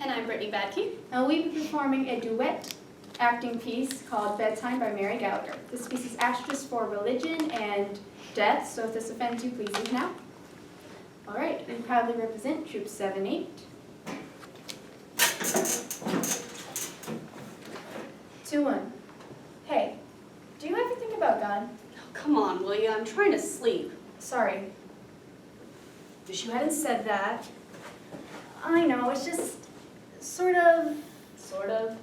And I'm Brittany Badke. And we'll be performing a duet acting piece called Bedtime by Mary Gallagher. This piece is actress for religion and death, so if this offends you, please leave now. All right, we proudly represent Troop 7-8. 2-1. Hey, do you ever think about God? Oh, come on, will you? I'm trying to sleep. Sorry. Wish you hadn't said that. I know, it's just sort of. Sort of.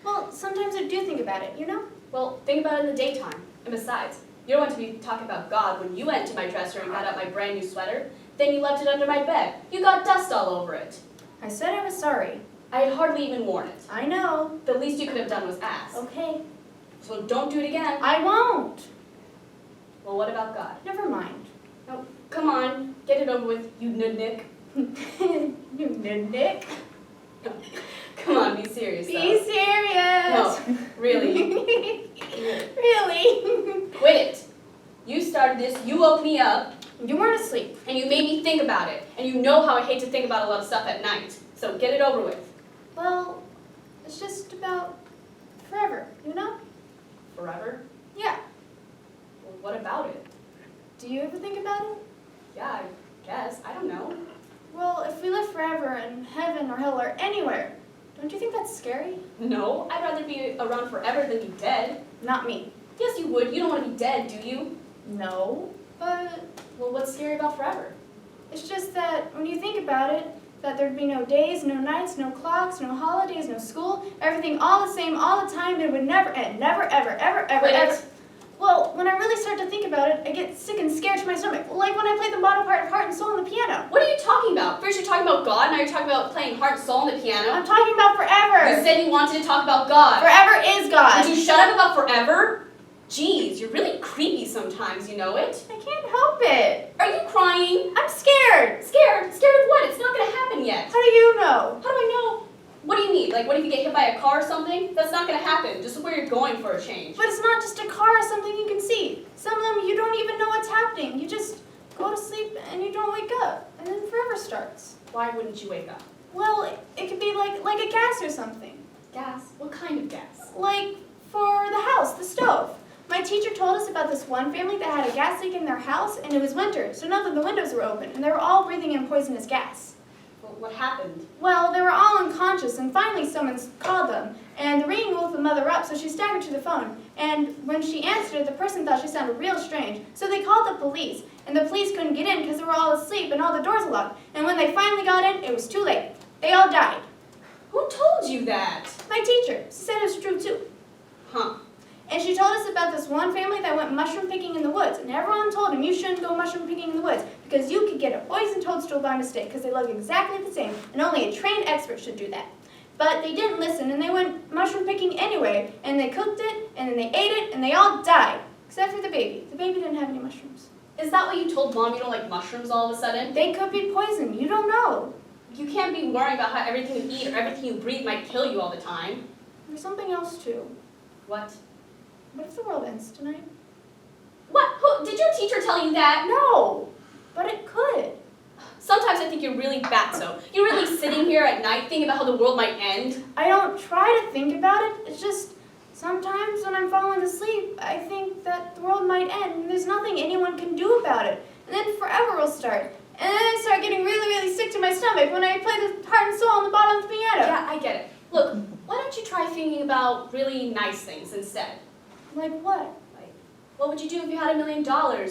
Well, sometimes I do think about it, you know? Well, think about it in the daytime. And besides, you don't want to be talking about God when you went to my dresser and got out my brand new sweater. Then you left it under my bed. You got dust all over it. I said I was sorry. I had hardly even worn it. I know. The least you could have done was ask. Okay. So don't do it again. I won't. Well, what about God? Never mind. No, come on. Get it over with, you nudnik. You nudnik. Come on, be serious. Be though. serious. No, really. Really? Quit it. You started this, you woke me up, You weren't asleep. and you made me think about it. And you know how I hate to think about a lot of stuff at night. So get it over with. Well, it's just about forever, you know? Forever? Yeah. Well, what about it? Do you ever think about it? Yeah, I guess. I don't know. Well, if we live forever in heaven or hell or anywhere, don't you think that's scary? No, I'd rather be around forever than be dead. Not me. Yes, you would. You don't want to be dead, do you? No, but Well, what's scary about forever? it's just that when you think about it, that there'd be no days, no nights, no clocks, no holidays, no school, everything all the same all the time, it would never end. Never, ever, ever, ever, Quit ever. it. Well, when I really start to think about it, I get sick and scared to my stomach. Like when I play the bottom part of Heart and Soul on the piano. What are you talking about? First you're talking about God, now you're talking about playing Heart and Soul on the piano. I'm talking about You forever. said you wanted to talk about God. Forever is God. Would you shut up about forever? Jeez, you're really creepy sometimes, you know it? I can't help it. Are you crying? I'm scared. Scared? Scared of what? It's not gonna happen yet. How do you know? How do I know? What do you mean? Like, what if you get hit by a car or something? That's not gonna happen. Just where you're going for a change. But it's not just a car or something you can see. Some of them you don't even know what's happening. You just go to sleep and you don't wake up. And then forever starts. Why wouldn't you wake up? Well, it could be like a gas or something. Gas? What kind of gas? Like for the house, the stove. My teacher told us about this one family that had a gas leak in their house, and it was winter, so none of the windows were open, and they were all breathing in poisonous gas. Well, what happened? Well, they were all unconscious, and finally someone called them, and the ringing woke the mother up, so she staggered to the phone, and when she answered it, the person thought she sounded real strange, so they called the police, and the police couldn't get in because they were all asleep and all the doors were locked, and when they finally got in, it was too late. They all died. Who told you that? My teacher, she said it was true too. Huh. And she told us about this one family that went mushroom picking in the woods, and everyone told them you shouldn't go mushroom picking in the woods because you could get a poison toadstool by mistake because they look exactly the same, and only a trained expert should do that. But they didn't listen, and they went mushroom picking anyway, and they cooked it, and then they ate it, and they all died, except for the baby. The baby didn't have any mushrooms. Is that why you told Mom you don't like mushrooms all of a sudden? They could be poison. You don't know. You can't be worrying about how everything you eat or everything you breathe might kill you all the time. There's something else too. What? What if the world ends tonight? What? Who? Did your teacher tell you that? No, but it could. Sometimes I think you're really fatso. You're really sitting here at night thinking about how the world might end. I don't try to think about it. It's just sometimes when I'm falling asleep, I think that the world might end and there's nothing anyone can do about it. And then forever will start. And then I start getting really, really sick to my stomach when I play the Heart and Soul on the bottom of the piano. Yeah, I get it. Look, why don't you try thinking about really nice things instead? Like what? Like, what would you do if you had $1 million,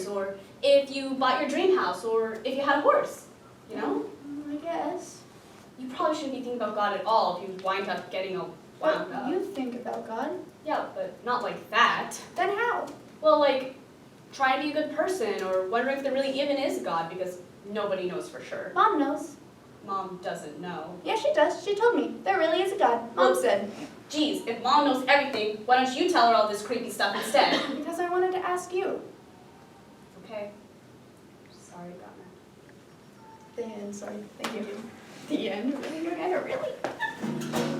or if you bought your dream house, or if you had a horse? You know? I guess. You probably shouldn't be thinking about God at all if you wind up getting all wound But up. you think about God. Yeah, but not like that. Then how? Well, like, try to be a good person, or wonder if there really even is a God, because nobody knows for sure. Mom knows. Mom doesn't know. Yeah, she does. She told me. There really is a God. Mom said. Geez, if Mom knows everything, why don't you tell her all this creepy stuff instead? Because I wanted to ask you. Okay. Sorry, got me. The end. Sorry. Thank you. The end. Really? Really?